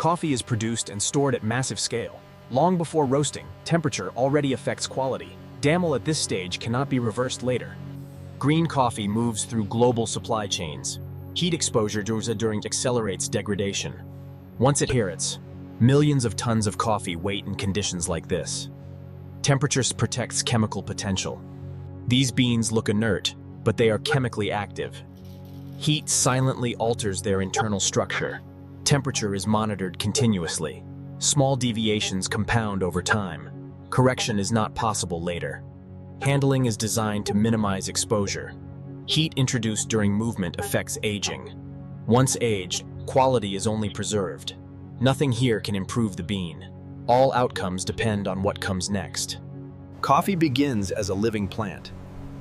Coffee is produced and stored at massive scale. Long before roasting, temperature already affects quality. Damel at this stage cannot be reversed later. Green coffee moves through global supply chains. Heat exposure during accelerates degradation. Once it hits, millions of tons of coffee wait in conditions like this. Temperature protects chemical potential. These beans look inert, but they are chemically active. Heat silently alters their internal structure. Temperature is monitored continuously. Small deviations compound over time. Correction is not possible later. Handling is designed to minimize exposure. Heat introduced during movement affects aging. Once aged, quality is only preserved. Nothing here can improve the bean. All outcomes depend on what comes next. Coffee begins as a living plant.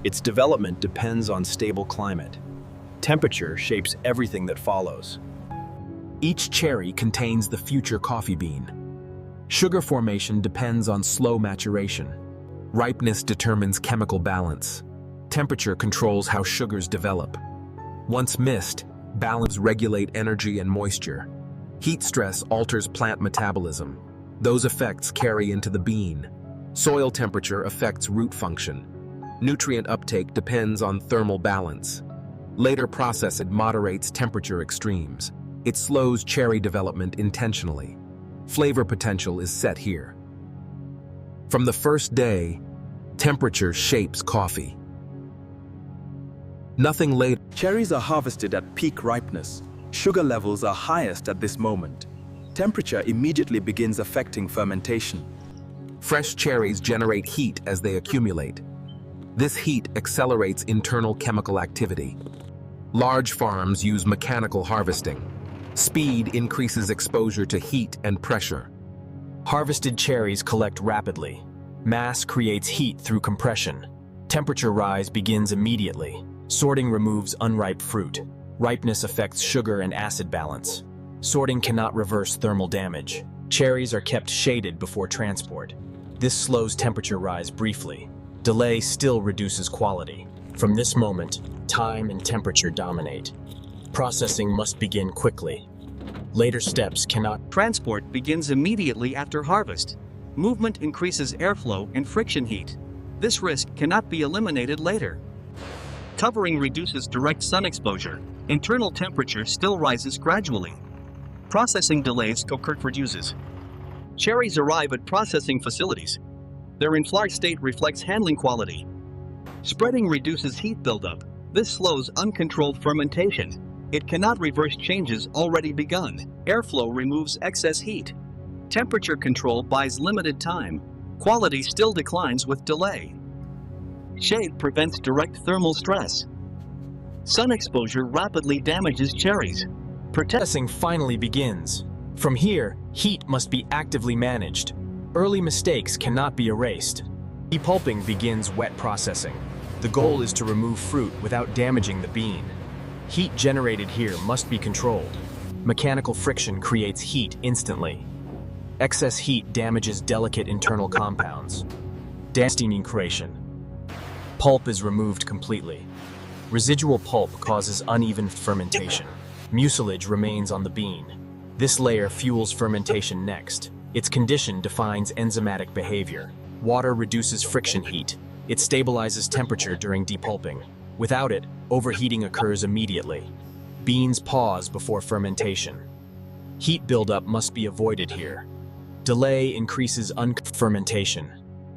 Its development depends on stable climate. Temperature shapes everything that follows. Each cherry contains the future coffee bean. Sugar formation depends on slow maturation. Ripeness determines chemical balance. Temperature controls how sugars develop. Once missed, balance regulate energy and moisture. Heat stress alters plant metabolism. Those effects carry into the bean. Soil temperature affects root function. Nutrient uptake depends on thermal balance. Later processing moderates temperature extremes. It slows cherry development intentionally. Flavor potential is set here. From the first day, temperature shapes coffee. Nothing later. Cherries are harvested at peak ripeness. Sugar levels are highest at this moment. Temperature immediately begins affecting fermentation. Fresh cherries generate heat as they accumulate. This heat accelerates internal chemical activity. Large farms use mechanical harvesting. Speed increases exposure to heat and pressure. Harvested cherries collect rapidly. Mass creates heat through compression. Temperature rise begins immediately. Sorting removes unripe fruit. Ripeness affects sugar and acid balance. Sorting cannot reverse thermal damage. Cherries are kept shaded before transport. This slows temperature rise briefly. Delay still reduces quality. From this moment, time and temperature dominate. Processing must begin quickly. Later steps cannot. Transport begins immediately after harvest. Movement increases airflow and friction heat. This risk cannot be eliminated later. Covering reduces direct sun exposure. Internal temperature still rises gradually. Processing delays occur reduces. Cherries arrive at processing facilities. Their in-flower state reflects handling quality. Spreading reduces heat buildup. This slows uncontrolled fermentation. It cannot reverse changes already begun. Airflow removes excess heat. Temperature control buys limited time. Quality still declines with delay. Shade prevents direct thermal stress. Sun exposure rapidly damages cherries. Processing finally begins. From here, heat must be actively managed. Early mistakes cannot be erased. Depulping begins wet processing. The goal is to remove fruit without damaging the bean. Heat generated here must be controlled. Mechanical friction creates heat instantly. Excess heat damages delicate internal compounds. Steaming creation. Pulp is removed completely. Residual pulp causes uneven fermentation. Mucilage remains on the bean. This layer fuels fermentation next. Its condition defines enzymatic behavior. Water reduces friction heat. It stabilizes temperature during depulping. Without it, overheating occurs immediately. Beans pause before fermentation. Heat buildup must be avoided here. Delay increases fermentation.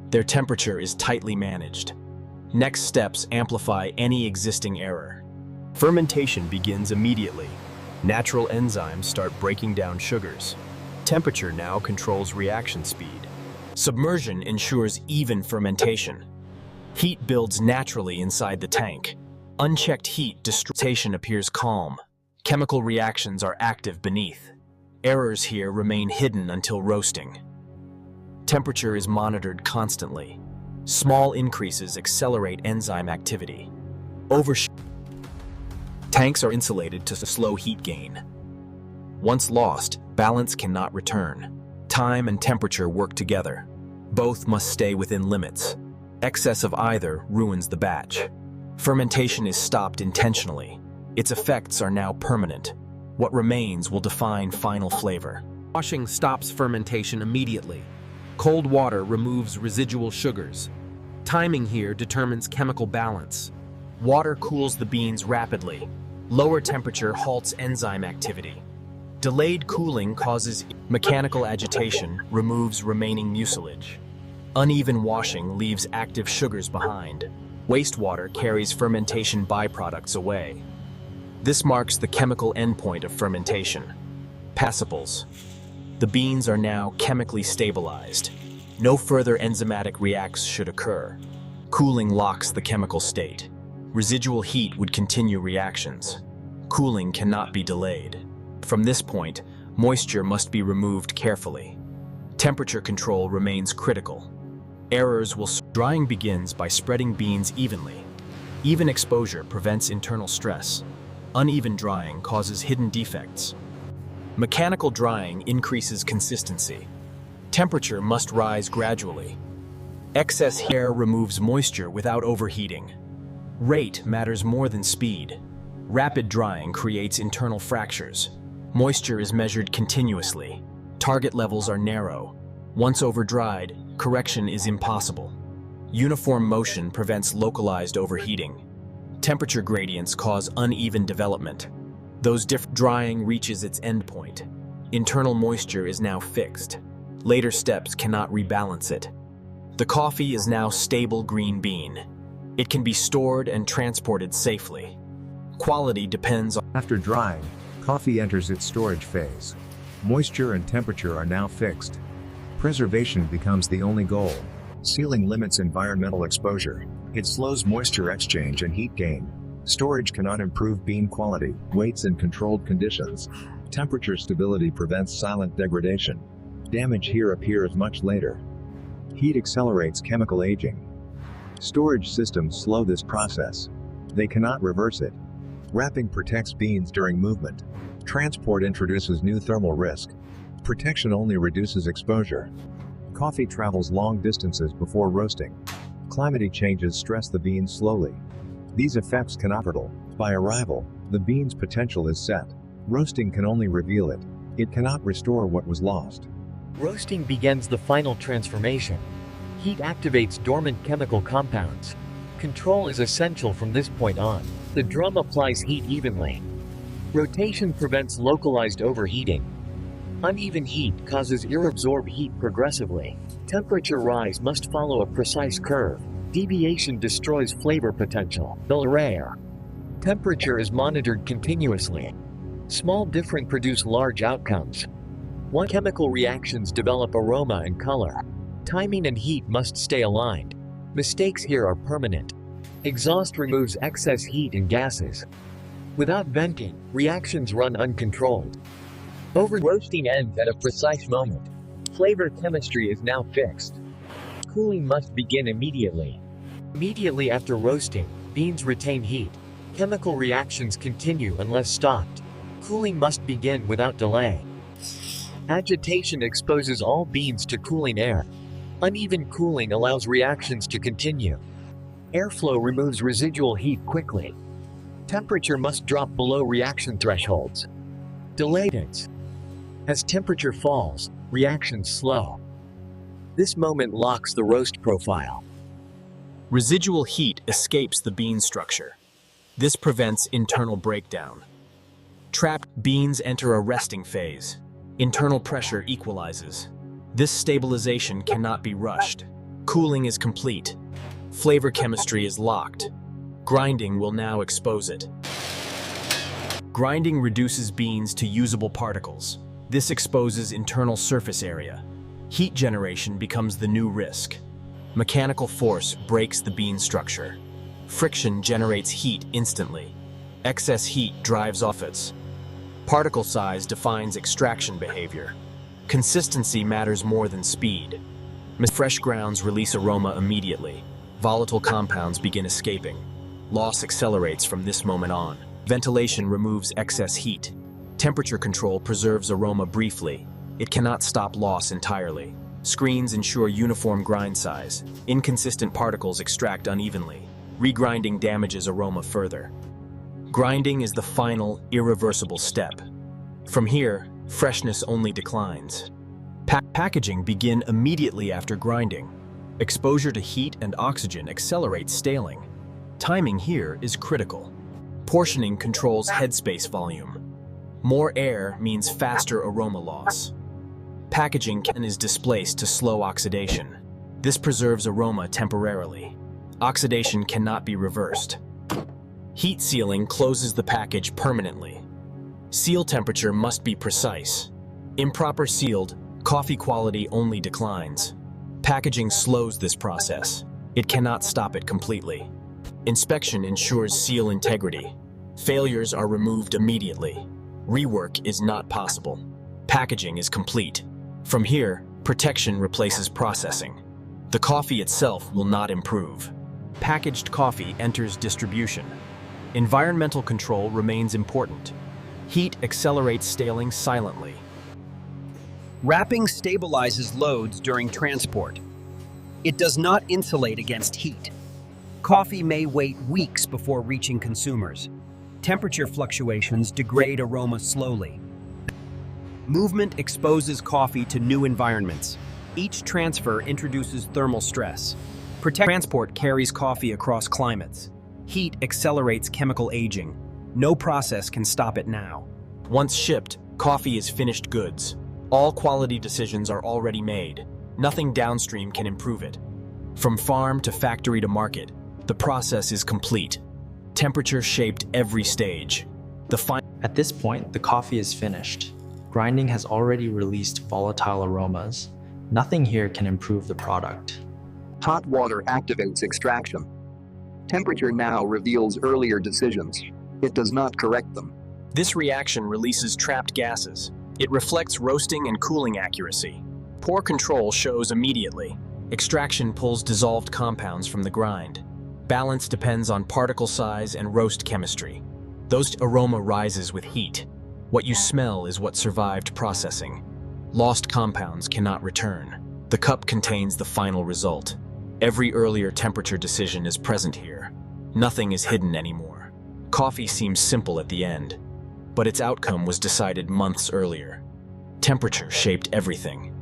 Their temperature is tightly managed. Next steps amplify any existing error. Fermentation begins immediately. Natural enzymes start breaking down sugars. Temperature now controls reaction speed. Submersion ensures even fermentation. Heat builds naturally inside the tank. Unchecked heat destruction appears calm. Chemical reactions are active beneath. Errors here remain hidden until roasting. Temperature is monitored constantly. Small increases accelerate enzyme activity. Tanks are insulated to slow heat gain. Once lost, balance cannot return. Time and temperature work together. Both must stay within limits. Excess of either ruins the batch. Fermentation is stopped intentionally. Its effects are now permanent. What remains will define final flavor. Washing stops fermentation immediately. Cold water removes residual sugars. Timing here determines chemical balance. Water cools the beans rapidly. Lower temperature halts enzyme activity. Delayed cooling causes mechanical agitation, removes remaining mucilage. Uneven washing leaves active sugars behind. Wastewater carries fermentation byproducts away. This marks the chemical endpoint of fermentation. Passivals. The beans are now chemically stabilized. No further enzymatic reacts should occur. Cooling locks the chemical state. Residual heat would continue reactions. Cooling cannot be delayed. From this point, moisture must be removed carefully. Temperature control remains critical. Errors will... Drying begins by spreading beans evenly. Even exposure prevents internal stress. Uneven drying causes hidden defects. Mechanical drying increases consistency. Temperature must rise gradually. Excess air removes moisture without overheating. Rate matters more than speed. Rapid drying creates internal fractures. Moisture is measured continuously. Target levels are narrow. Once over-dried, correction is impossible. Uniform motion prevents localized overheating. Temperature gradients cause uneven development. Drying reaches its endpoint. Internal moisture is now fixed. Later steps cannot rebalance it. The coffee is now stable green bean. It can be stored and transported safely. Quality depends on... After drying, coffee enters its storage phase. Moisture and temperature are now fixed. Preservation becomes the only goal. Sealing limits environmental exposure. It slows moisture exchange and heat gain. Storage cannot improve bean quality, weights in controlled conditions. Temperature stability prevents silent degradation. Damage here appears much later. Heat accelerates chemical aging. Storage systems slow this process. They cannot reverse it. Wrapping protects beans during movement. Transport introduces new thermal risk. Protection only reduces exposure. Coffee travels long distances before roasting. Climate changes stress the beans slowly. These effects cannot hurdle. By arrival, the bean's potential is set. Roasting can only reveal it. It cannot restore what was lost. Roasting begins the final transformation. Heat activates dormant chemical compounds. Control is essential from this point on. The drum applies heat evenly. Rotation prevents localized overheating. Uneven heat causes irreabsorbed heat progressively. Temperature rise must follow a precise curve. Deviation destroys flavor potential. The rare. Temperature is monitored continuously. Small difference produce large outcomes. One chemical reactions develop aroma and color. Timing and heat must stay aligned. Mistakes here are permanent. Exhaust removes excess heat and gases. Without venting, reactions run uncontrolled. Over-roasting ends at a precise moment. Flavor chemistry is now fixed. Cooling must begin immediately. Immediately after roasting, beans retain heat. Chemical reactions continue unless stopped. Cooling must begin without delay. Agitation exposes all beans to cooling air. Uneven cooling allows reactions to continue. Airflow removes residual heat quickly. Temperature must drop below reaction thresholds. Delayed. As temperature falls, reactions slow. This moment locks the roast profile. Residual heat escapes the bean structure. This prevents internal breakdown. Trapped beans enter a resting phase. Internal pressure equalizes. This stabilization cannot be rushed. Cooling is complete. Flavor chemistry is locked. Grinding will now expose it. Grinding reduces beans to usable particles. This exposes internal surface area. Heat generation becomes the new risk. Mechanical force breaks the bean structure. Friction generates heat instantly. Excess heat drives off it. Particle size defines extraction behavior. Consistency matters more than speed. Fresh grounds release aroma immediately. Volatile compounds begin escaping. Loss accelerates from this moment on. Ventilation removes excess heat. Temperature control preserves aroma briefly. It cannot stop loss entirely. Screens ensure uniform grind size. Inconsistent particles extract unevenly. Regrinding damages aroma further. Grinding is the final, irreversible step. From here, Freshness only declines. Packaging begin immediately after grinding. Exposure to heat and oxygen accelerates staling. Timing here is critical. Portioning controls headspace volume. More air means faster aroma loss. Packaging is displaced to slow oxidation. This preserves aroma temporarily. Oxidation cannot be reversed. Heat sealing closes the package permanently. Seal temperature must be precise. Improper sealed, coffee quality only declines. Packaging slows this process. It cannot stop it completely. Inspection ensures seal integrity. Failures are removed immediately. Rework is not possible. Packaging is complete. From here, protection replaces processing. The coffee itself will not improve. Packaged coffee enters distribution. Environmental control remains important. Heat accelerates staling silently. Wrapping stabilizes loads during transport. It does not insulate against heat. Coffee may wait weeks before reaching consumers. Temperature fluctuations degrade aroma slowly. Movement exposes coffee to new environments. Each transfer introduces thermal stress. Transport carries coffee across climates. Heat accelerates chemical aging. No process can stop it now. Once shipped, coffee is finished goods. All quality decisions are already made. Nothing downstream can improve it. From farm to factory to market, the process is complete. Temperature shaped every stage. At this point, the coffee is finished. Grinding has already released volatile aromas. Nothing here can improve the product. Hot water activates extraction. Temperature now reveals earlier decisions. It does not correct them. This reaction releases trapped gases. It reflects roasting and cooling accuracy. Poor control shows immediately. Extraction pulls dissolved compounds from the grind. Balance depends on particle size and roast chemistry. Those aroma rises with heat. What you smell is what survived processing. Lost compounds cannot return. The cup contains the final result. Every earlier temperature decision is present here. Nothing is hidden anymore. Coffee seems simple at the end, but its outcome was decided months earlier. Temperature shaped everything.